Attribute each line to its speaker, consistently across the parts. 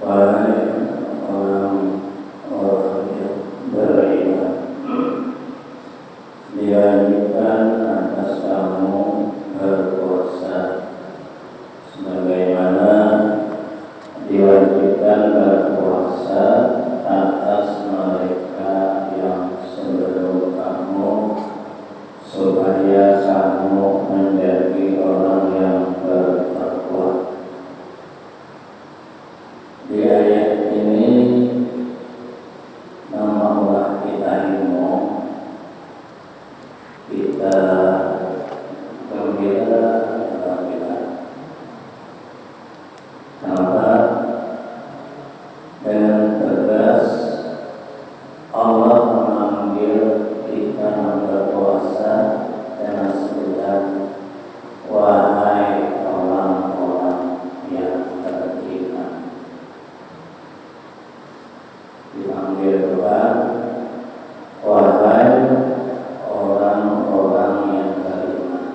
Speaker 1: Wahai orang-orang yang beriman, diwajibkan atas kamu berpuasa sebagaimana diwajibkan berpuasa atas mereka yang sebelum kamu, supaya kamu menjadi orang yang bertakwa. Di ayat ini nama Allah kita ilmu, kita gembira, kita kenapa? Dengan tegas Allah memanggil kita berpuasa dengan sebutan wahai orang-orang yang beriman. Dipanggil Tuhan wahai orang-orang yang beriman,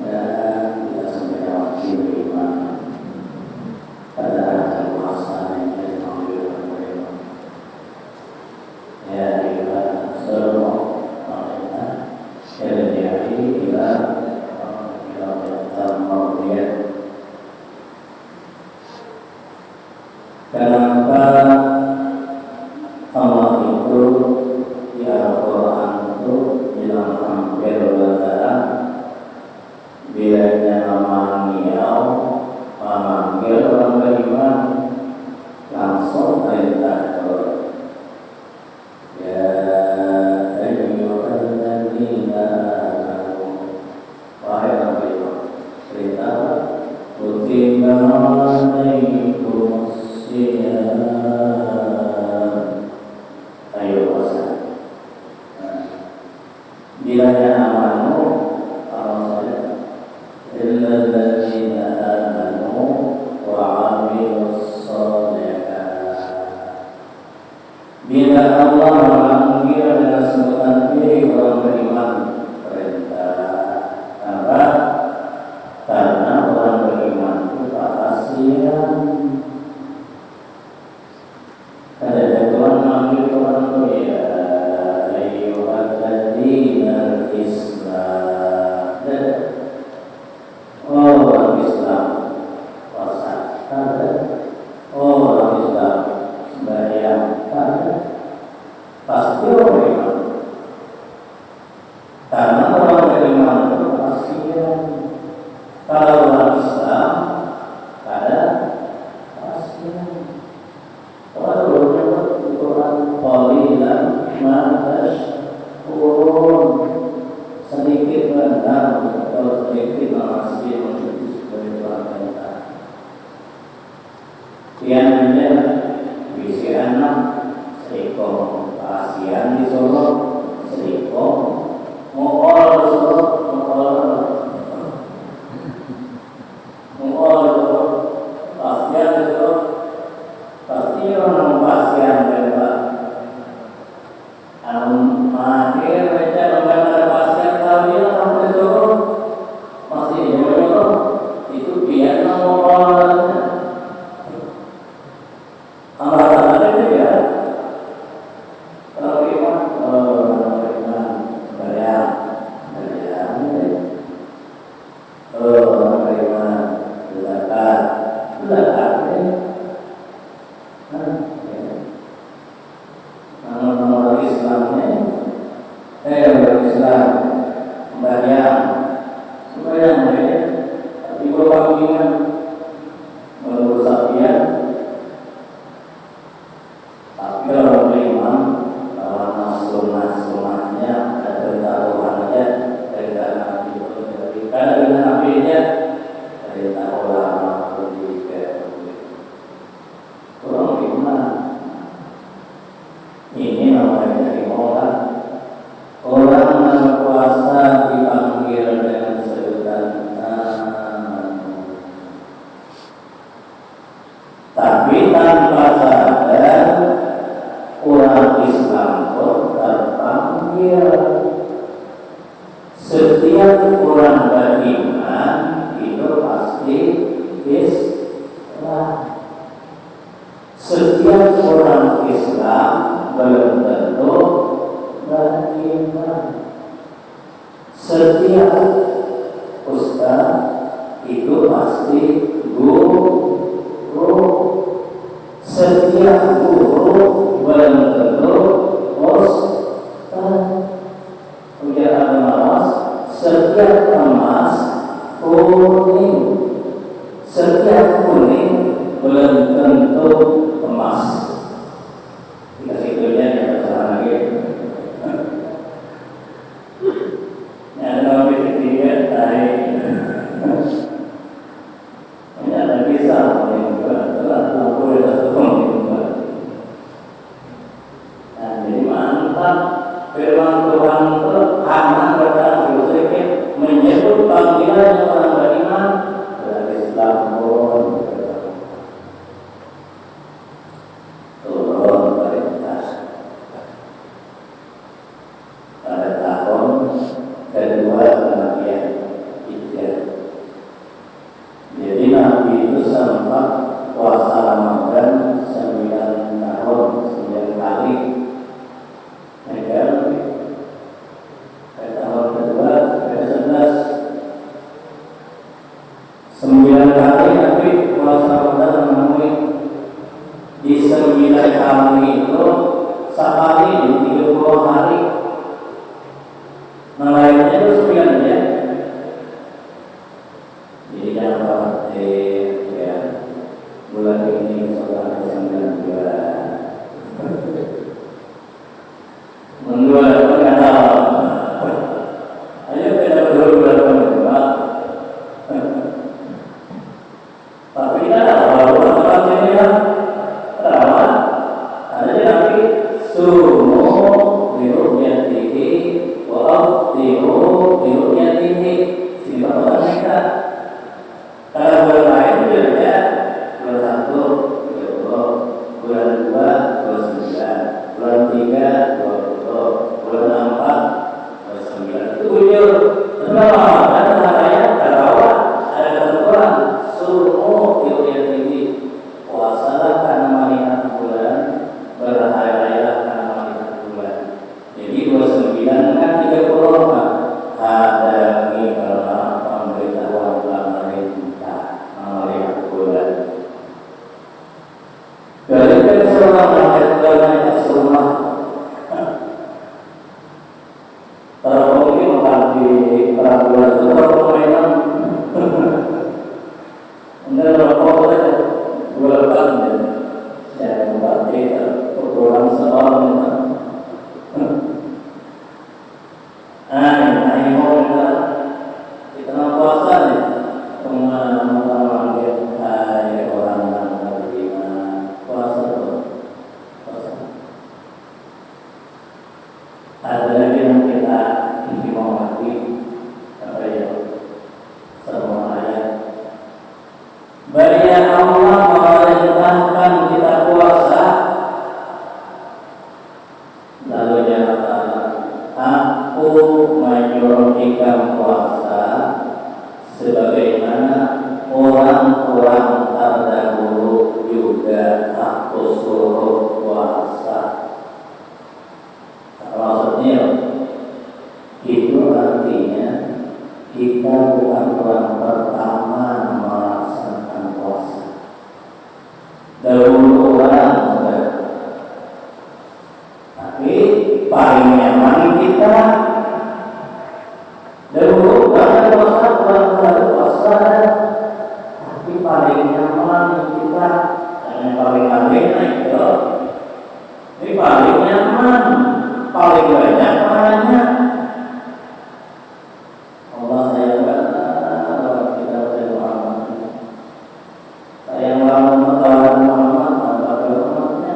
Speaker 1: dan kita semua beriman pada hari puasa yang dipanggil beriman. Ya ibadah semua mereka terjadi ila termauliat. Kenapa Allah itu di Al-Quran itu bilang hampir lebaran bilanya memanggil orang beriman langsung perintah ya ayyuhalladzina amanu, wahai orang beriman, perintah kutiba alaikumus syiyam, ayo puasa. Bilanya amanu Allah saja, illalladzina amanu wa amilus sholihat. Bila Allah memanggil dengan sebutan pilih orang beriman, perintah apa? Karena orang beriman itu perhatian. Ada Tuhan memanggil orang itu ya ayyuhalladzina Islam. Oh orang Islam puasa, oh orang Islam sembahyang, pasti orang beriman. Karena orang beriman itu kasihan. Kalau orang Islam ada kasihan. Kalau Quran qalilan ma tashkurun, sedikit benar atau sedikit masih menjadi sebuah perintah. Yang ini visi anak seriko kasihan di Solo, seriko mukol di Solo, mukol kasihan di Solo, pasti orang kasihan mereka. Akhir mereka mengatakan kasihan kami orang di Solo masih di Solo itu biar mukol. Tapi tanpa sadar orang Islam pun terpanggil. Setiap orang beriman itu pasti 9 kali Nabi puasa Ramadan menemui di 9 kali itu sehari di 30 hari. Nah lainnya itu 9 ya. Jadi jangan khawatir ya, bulan ini saudara 9 bulan. Menjual pengadal. Ayo kita berdoa berdoa. Tapi kita tahu orang ini kan terawat. Ada Nabi sumu biru'yatihi wa aftiru biru'yatihi. Siapa orang kita? Kalau bulan lain ya bulan 1 30, bulan 2 29, bulan 3 20, bulan 4 29. Itu bujur. Kenapa? Karena katanya terawat ada ketentuan suruh biru'yatihi. Puasalah karena melihat bulan, berhari-harilah karena melihat bulan. Jadi 29 kan 30 Pak. Ada karena pemberitahuan pemerintah melihat bulan. Dari seorang rakyat banyak semua terpilih di peraturan sebuah permainan. Anda rokok saja 2 tahun ya, berarti ukuran seorang. Ini mau kita puasa nih, mengambil orang yang menerima puasa tuh. Ada lagi yang kita menghormati apa ya? Semua ayat. Bahaya Allah memerintahkan kita puasa. Lalu jangan aku menyuruhkan puasa sebagaimana orang-orang terdahulu juga aku suruh puasa. Maksudnya itu artinya kita bukan orang pertama melaksanakan puasa. Dahulu orang sudah, tapi paling nyaman kita. Dahulu orang puasa, orang baru puasa, tapi paling nyaman kita. Yang paling aneh itu, ini paling nyaman. Paling banyak pahalanya. Allah sayang banget kita oleh Muhammad. Sayang banget Muhammad pada umatnya.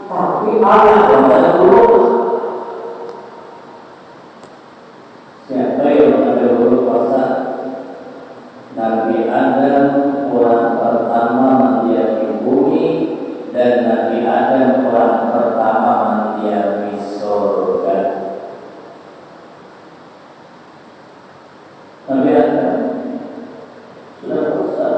Speaker 1: Tapi Allah yang dahulu. Siapa yang dahulu puasa? Nabi Adam orang pertama mendiami bumi, dan Nabi Adam orang pertama mendiami surga. Nabi Adam sudah puasa.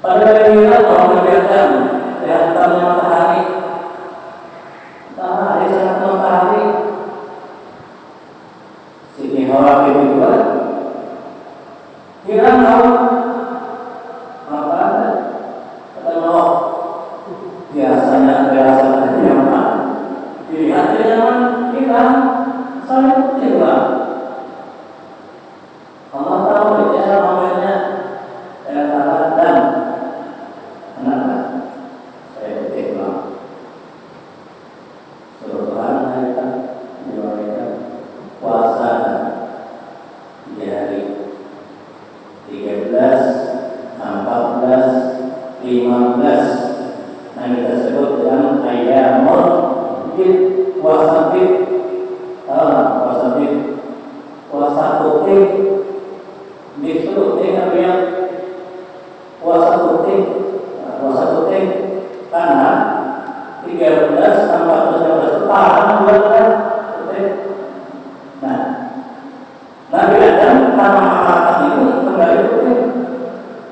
Speaker 1: Pada hari ini kalau kelihatan matahari, sangat matahari, sini hawa kedua, hilang apa? Kalau biasanya nyaman, dilihat nyaman, hilang, saling hilang. Allah tahu ya namanya dan kenapa saya bilang suruh Tuhan kita diwariskan puasa di hari 13, 14, 15 yang kita sebut dengan ayyamul bid, puasa bid, puasa bid, puasa putih. Itu yang puasa putih karena 13, 14, 15 tahan bulan putih. Nah, Nabi Adam karena makan itu kembali putih.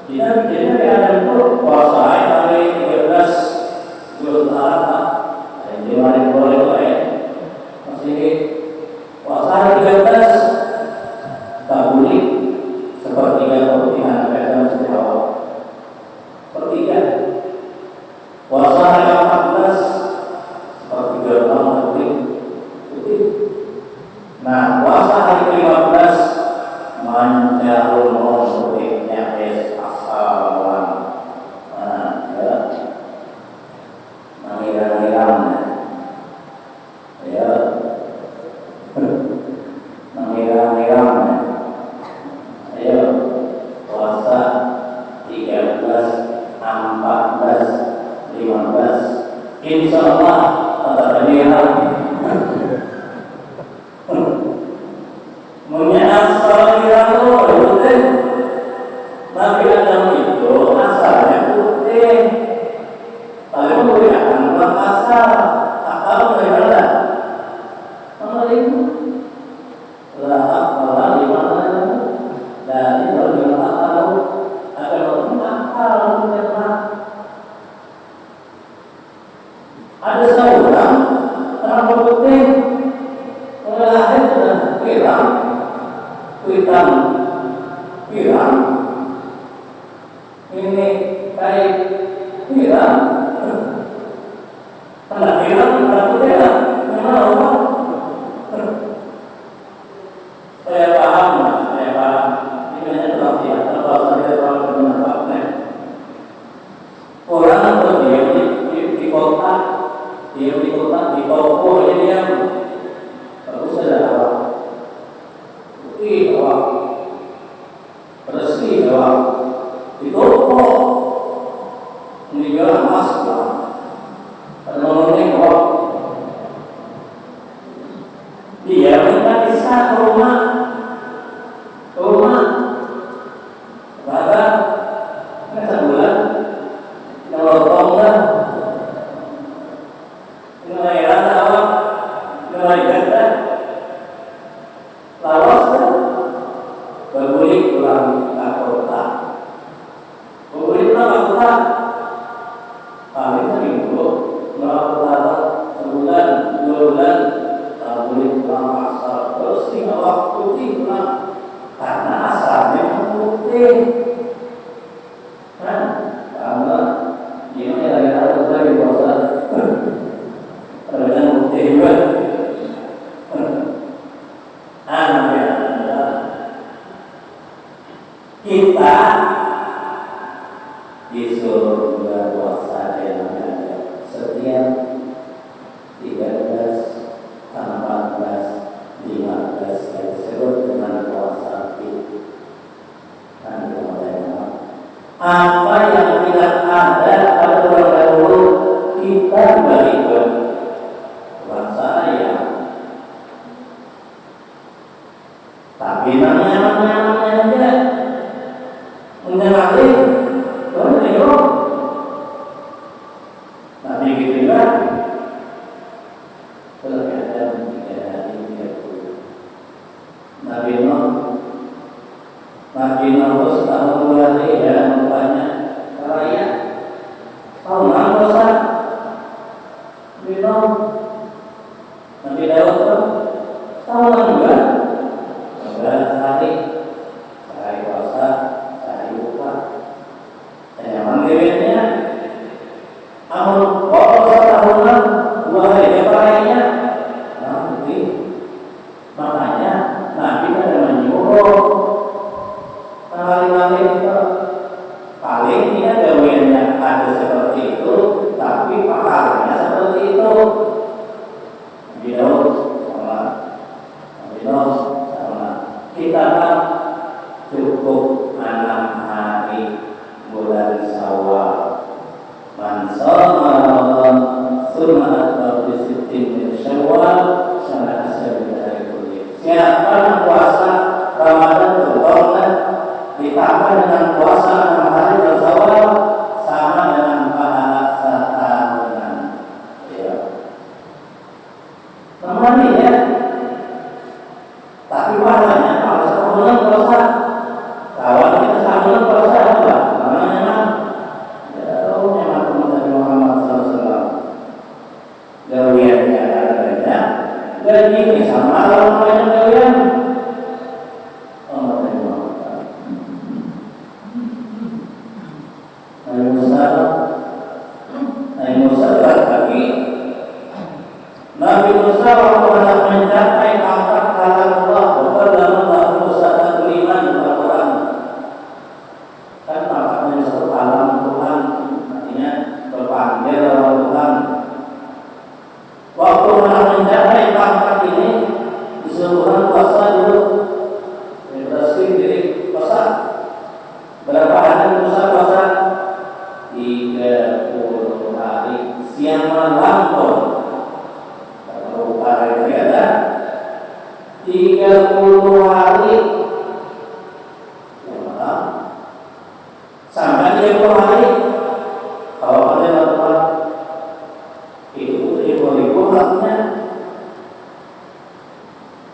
Speaker 1: Jadi Nabi Adam itu puasa hari 13 Zulhijjah, yang dimana boleh masih puasa hari 13 tak boleh. Sepertiga kepentingan mereka mesti awal. Sepertiga puasa hari 14 sepertiga tahun putih. Nah, puasa hari 15 manjarul putihnya asalan. Ya, mengira-ngiram, ya, mengira-ngiram. Ayo puasa 13, 14, 15 insya Allah tetap berniat menyasar itu putih. Nabi Adam itu asalnya putih, tapi menggunakan ulang asal akal bagaimana? Itu lahap malah dimana dan ini kalau dia tahu akan akal mencerna. Ada seorang rambut putih lahir sudah hilang, hilang, ini kayak hilang, tanda hilang, tanda putih hilang, mana orang? Saya paham. Orang berdiam di kota, di toko dia bagus saja awak, putih awak, bersih awak, di toko ini jual emas lah, penolongnya awak, dia minta bisa ke rumah, bahkan sebulan. Kalau tongga, nilai rata awak, nilai ganda, lawas kan, berguling pulang ke kota, paling seminggu, melakukan sebulan, 2 bulan, berguling pulang pasar, terus tinggal waktu pulang, karena asalnya putih, kan? Karena ini lagi lagi puasa, ternyata putih juga. Kita disuruh berpuasa dengan setiap 13, 14, 15 yang disebut dengan puasa itu. Apa yang tidak ada pada orang dahulu kita berikan puasa ya. Tapi namanya aja menyalahi benar. Tapi gitu juga terkadang 3 hari 30. Nabi Nuh setahun 2 hari ya rupanya langit itu paling tidak gaweannya ada seperti itu, tapi pahalanya seperti itu. Sama kita kan cukup 6 hari bulan Syawal. Man shoma Ramadan tsumma atba'ahu bi sittin min Syawal sana asyhadu kulli. Siapa yang puasa Ramadan berkorban ditambah dengan puasa 6 hari bulan Syawal sama dengan pahala setahunan. Ya. Teman ya. Tapi pahalanya kalau sebulan puasa, kalau kita sebulan puasa apa? Namanya memang Nabi Muhammad SAW. Gawiannya ada dan ini sama orang banyak gawian. Nabi Musa waktu mencapai pangkat kalam Allah berkata Nabi Musa beriman kepada Quran. Kan pangkatnya satu kalam Tuhan, artinya berpanggil oleh Tuhan. Waktu mencapai pangkat ini disuruhkan puasa dulu, bersih diri puasa. Berapa hari Musa puasa? 30 hari siang malam pun. 30 hari sampai 30 hari kalau ada laporan itu ribu-ribu haknya.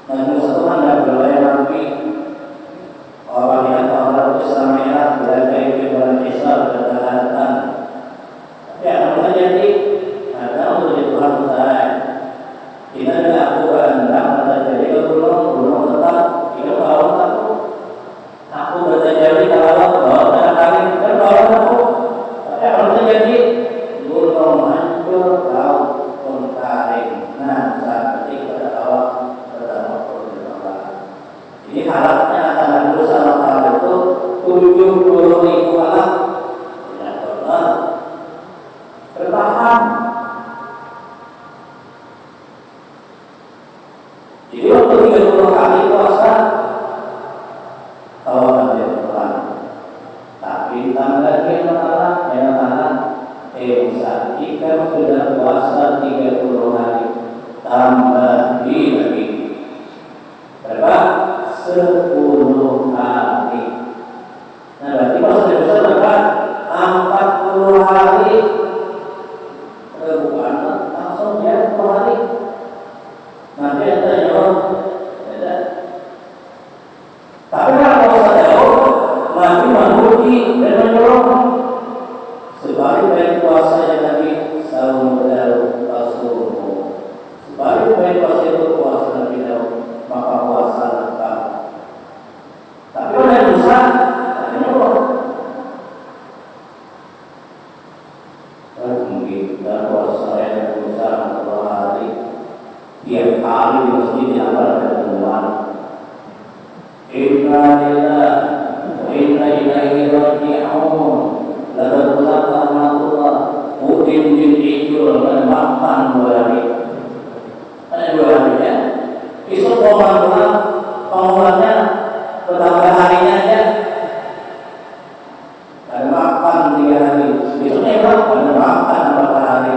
Speaker 1: Nabi Musa tidak berlayar lagi orang yang orang bersama merah berada di bulan Isra berkata tapi akan terjadi ada untuk Tuhan besar. Kita tidak bukan terjadi ke gunung tetap kita bawah aku berterjadi kalau bawah dan kali kita bawah aku. Tapi kalau terjadi gunung hancur laut pun kering. Nah seperti pada awal pertama Allah. Jadi harapnya antara Musa Allah itu 70.000 anak tidak bertahan. Jadi waktu 30 hari puasa tawakan dia Tuhan. Tapi tambah lagi yang Musa jika sudah puasa 30 hari tambah lagi berapa? 10 hari. Nah berarti puasa Musa berapa? 40 hari. Bukan langsung ya 10 hari. Nanti ada jawab, ada. Tapi kalau puasa jauh, Nabi memuji dan menyuruh sebalik puasa yang Nabi saum Daud Rasulullah. Sebalik puasa itu puasa Nabi Daud, maka puasa lengkap. Tapi oleh Musa, ada menyuruh. Mungkin dan puasa yang Musa 40 hari. Tiap kali di masjid yang ada pertemuan. Inna lillahi wa inna ilaihi raji'un. Lalu rahmatullah udin bin ijul dan makan 2 hari. Ada 2 hari ya. Besok pengulannya bertambah harinya aja. Ada makan 3 hari. Besoknya ada makan 4 hari.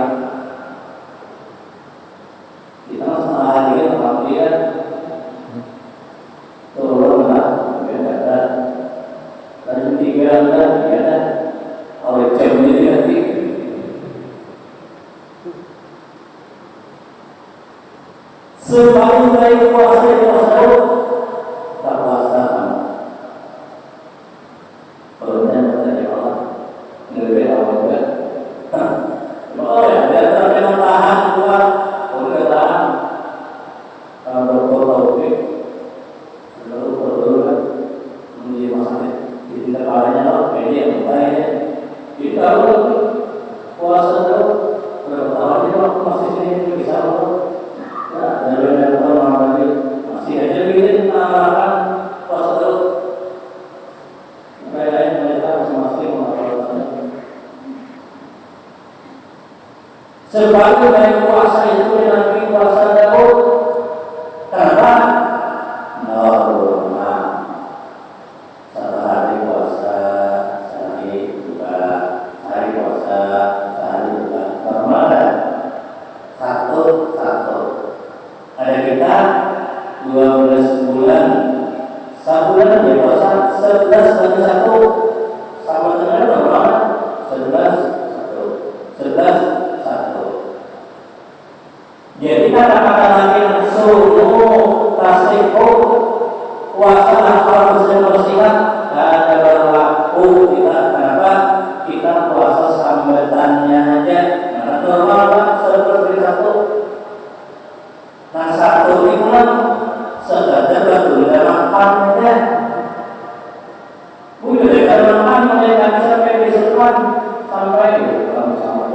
Speaker 1: Kita setengah hari kan orang dia turun lah, ada dan 3 ada oleh jam ini nanti sebaik puasa tak puasa perutnya bertanya Allah ngeri Allah juga oh ya dia memang tahan kuat udah tahan berkota-kota lalu kan menjadi masalah di kepalanya loh kayak dia ya kita puasa tuh berapa tahun waktu masih sini bisa loh nah dari tahun masih aja bikin amalkan puasa tuh kayak muslim melakukannya. Sebagai dari puasa itu Nabi puasa Daud. Kenapa? Normal. Satu hari puasa, sehari buka, hari puasa, sehari buka. Normal kan? Satu. Ada kita 12 bulan. Sebulan dia puasa 11 bagi 1 sama dengan normal. 11 1. Jadi kata-kata Nabi suruh tasrifu puasa kalau muslim bersihat ada berlaku kita. Kenapa? Kita puasa sambatannya aja. Nah, normal kan 11 bagi 1. Nah, 1 itu kan sekadar batu makan aja. Udah deh kalau makan mulai tadi sampai besokan sampai sama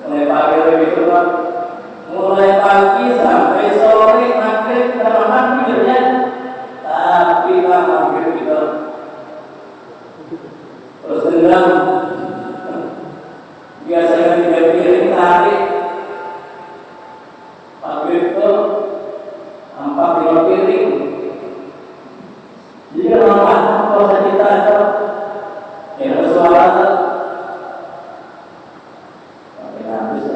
Speaker 1: mulai pagi besokan, mulai pagi sampai sore maghrib makan tidurnya, tapi maghrib kita terus tenggelam. Biasanya 3 piring sehari, maghrib itu 4-5 piring. Jadi kalau puasa kita ada yang suara sampai habis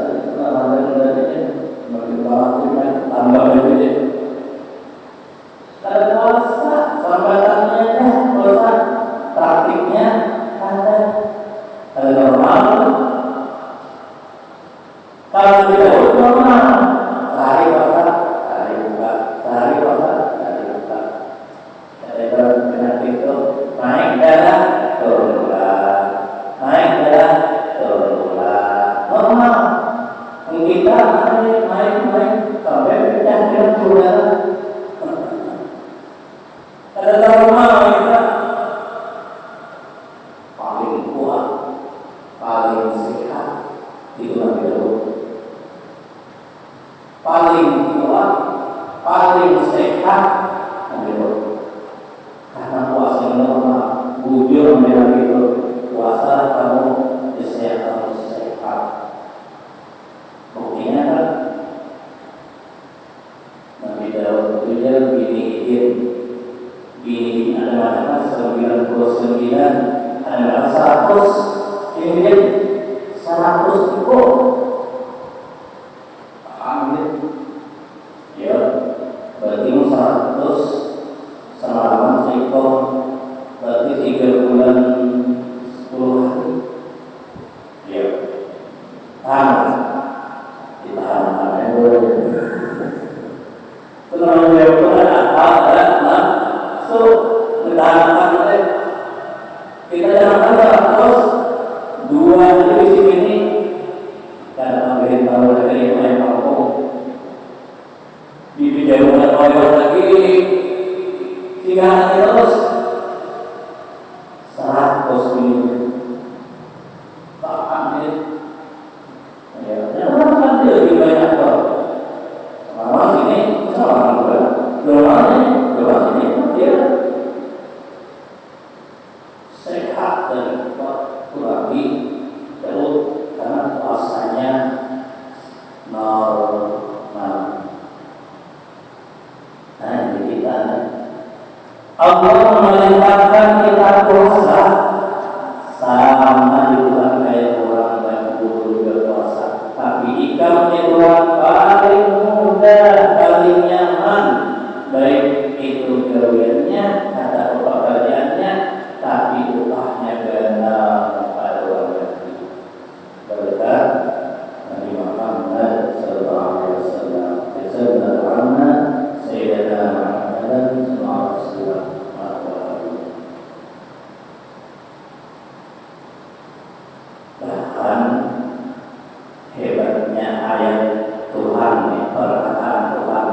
Speaker 1: tambah aja. Ada puasa sambatannya, puasa praktiknya ada normal. Kalau tidak normal sehari puasa, sehari buka, sehari puasa, sehari buka. Penyakit itu naik darah, turun gula, naik darah, turun gula. Normal. Kita naik sampai pecah dengan gula. Ada normal kita paling kuat, paling sehat itu Nabi Daud. Paling kuat, paling sehat Nabi Daud. Karena puasa yang normal, bujur Nabi itu puasa kamu sehat, kamu sehat. Buktinya kan Nabi Daud itu dia bini ada 99, ada 100, ini dia 100 ekor. Amin. Ya, berarti 100 selama seekor, berarti 3 bulan 10 hari. Ya, tahan dulu. Tenang dia pun ada ditahankan kita jangan terus 2 divisi ini dan ambil tahu dari yang kampung di jauhan lagi 3 hari terus 100 menit tak ambil ya kan dia lebih banyak kok selama ini dia sehat dan kuat lagi terus karena puasanya normal. Nah ini kita Allah memerintahkan kita puasa sama juga kayak orang yang dulu juga puasa, tapi ikamnya orang paling mudah, paling nyaman, baik itu gawiannya atau pekerjaannya, tapi upahnya benar pada orang lagi. Berkat Nabi Muhammad sallallahu alaihi wasallam. Sebenarnya Sayyidina Muhammad sallallahu alaihi wasallam. Bahkan hebatnya ayat Tuhan, perkataan Tuhan,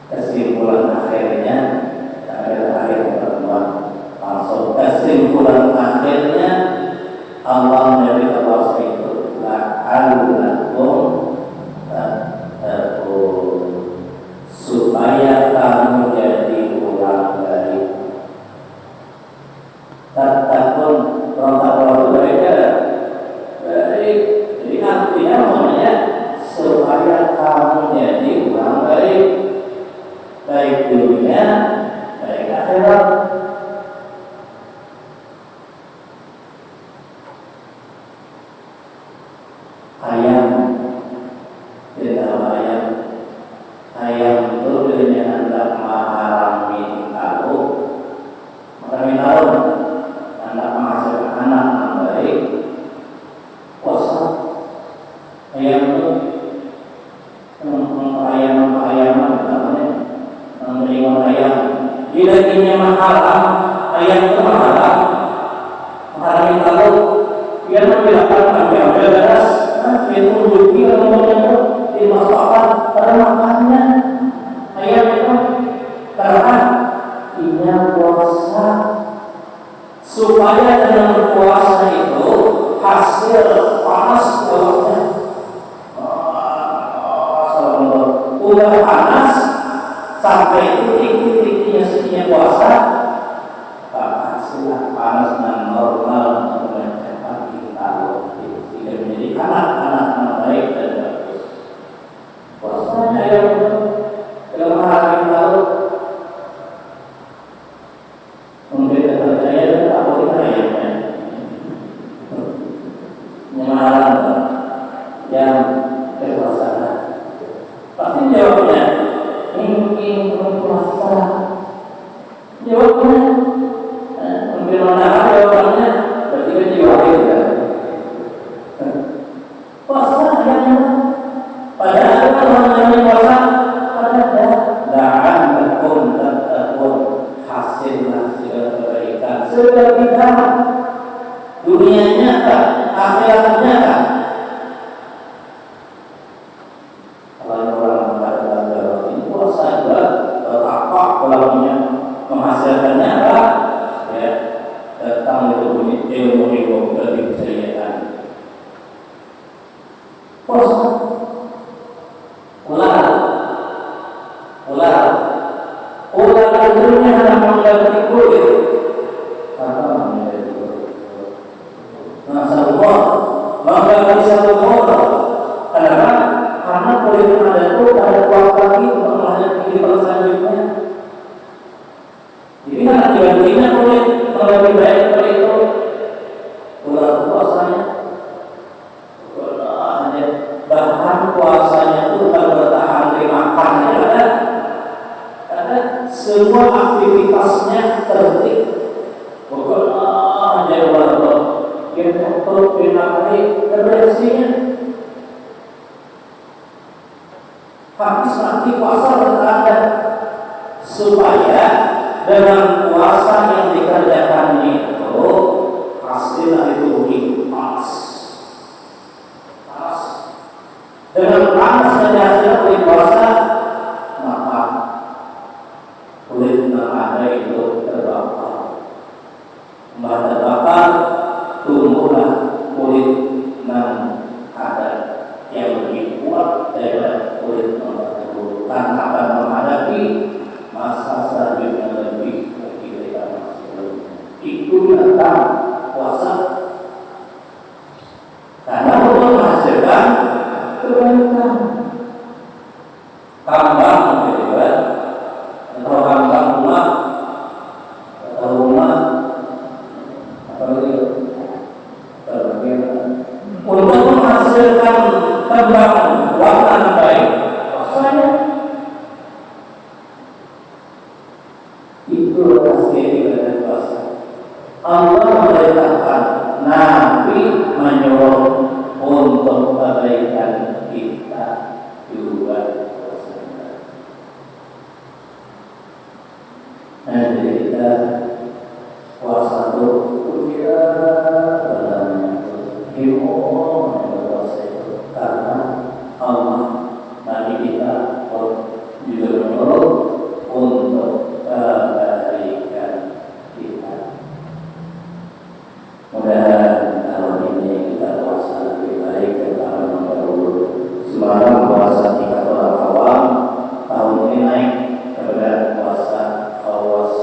Speaker 1: kesimpulan akhirnya akhir pertemuan langsung kesimpulan akhirnya Allah dari Allah itu la'allakum tattaqun, supaya kamu jadi orang baik. takun rontak-rontak dari jadi artinya namanya supaya kamu jadi orang baik, baik dunia, baik akhirat. Ayam, tidak ayam. Ayam itu dia hendak menghalangi tahu, hendak menghasilkan anak yang baik. Puasa ayam itu ayam namanya menerima ayam. Bila dirinya menghalang, ayam itu menghalangi tahu. Dia membiarkan ambil beras. Itu menunjuki orang-orang itu dimasukkan pada makannya. Ayam itu karena ia puasa, supaya dengan puasa itu hasil panas buahnya udah panas sampai titik-titiknya setiap puasa, hasil panas dan normal mencapai kita tidak menjadi anak-anak yang baik dan bagus. Puasanya yang dalam hari lalu mungkin terpercaya dan tak boleh ayamnya melarang yang berpuasa. Pasti jawabnya mungkin berpuasa. Jawabnya mungkin mana jawabannya berarti kan jawabnya puasa yang padahal namanya puasa pada daan berkum tatakun hasil kebaikan sudah kita dunianya kan akhiratnya kan. Kalau orang mengatakan ini puasa juga apa pelakunya menghasilkannya apa ya datang itu ilmu dari kejayaan. Puasa ular itu hanya mengganti kulit. Apa mengganti kulit? Mengganti satu motor. Kenapa? Karena kulit yang ada itu ada kuat lagi untuk melanjutkan kehidupan selanjutnya. Jadi karena digantinya kulit lebih baik dari itu. Ular puasanya bahkan puasanya itu tak bertahan dari makannya ada semua aktivitasnya terhenti. Pokoknya hanya Allah yang untuk binatang terbersihnya. Habis nanti puasa berada supaya dengan puasa yang dikerjakan itu hasilnya itu panas. Dengan panas dan hasilnya kulit puasa, maka kulit yang ada itu terbakar. Terbakar, tumbuhlah kulit yang ada yang lebih kuat daripada kulit yang tersebut. Dan akan menghadapi masa selanjutnya lebih dari masa sebelumnya. Itu tentang puasa. Karena untuk menghasilkan kebaikan. Tambang gitu kan, atau tambang rumah, apa itu? Untuk menghasilkan tambang warna baik, saya itu hasil ibadah puasa. Allah memerintahkan Nabi menyuruh untuk kebaikan kita juga puasa. Jadi kita puasa itu kita ilmu puasa itu karena Allah Nabi kita juga menyuruh untuk kebaikan kita. Mudah-mudahan tahun ini kita puasa lebih baik dari tahun yang terdahulu. Semalam puasa 3 bulan awal, tahun ini naik kepada puasa awas.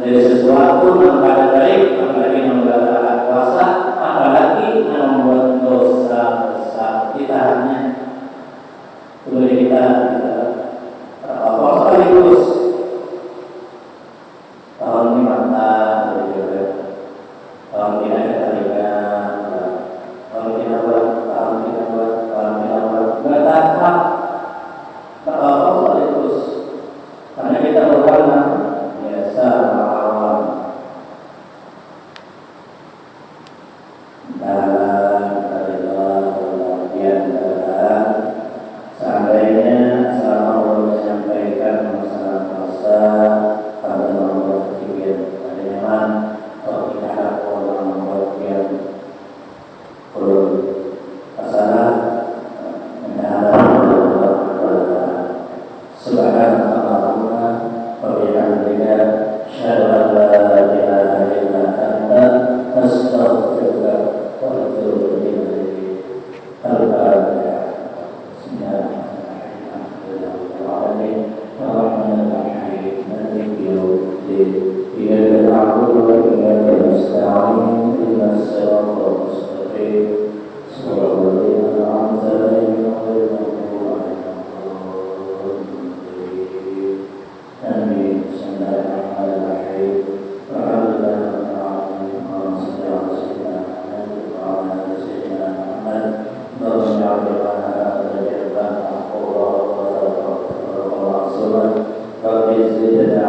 Speaker 1: dari sesuatu yang kada baik, apalagi yang membatalkan puasa, apalagi yang membuat dosa besar. Kita hanya boleh kita apa sekaligus tahun ini mantap, tahun ini ada tandingan, tahun ini buat, nggak tahu apa sekaligus, karena kita orang biasa awam dalam pengertian dalam seandainya selama Allah menyampaikan masalah puasa pada nomor ketiga ada memang kalau kita harap orang membuat yang perlu masalah mendalam subhanallah وبحمدك أشهد أن لا إله إلا أنت أستغفرك وأتوب إليك. الفاتحة. بسم الله الرحمن الرحيم. الرحمن الرحيم مالك يوم الدين إياك نعبد وإياك نستعين اهدنا الصراط المستقيم صراط الذين أنعمت عليهم غير المغضوب عليهم آمين. بسم الله الرحمن الرحيم. الحمد لله رب العالمين. اللهم صل على سيدنا محمد وعلى آل سيدنا محمد. اللهم اجعل لنا هذا الجنة حقا ورسولا رب زدنا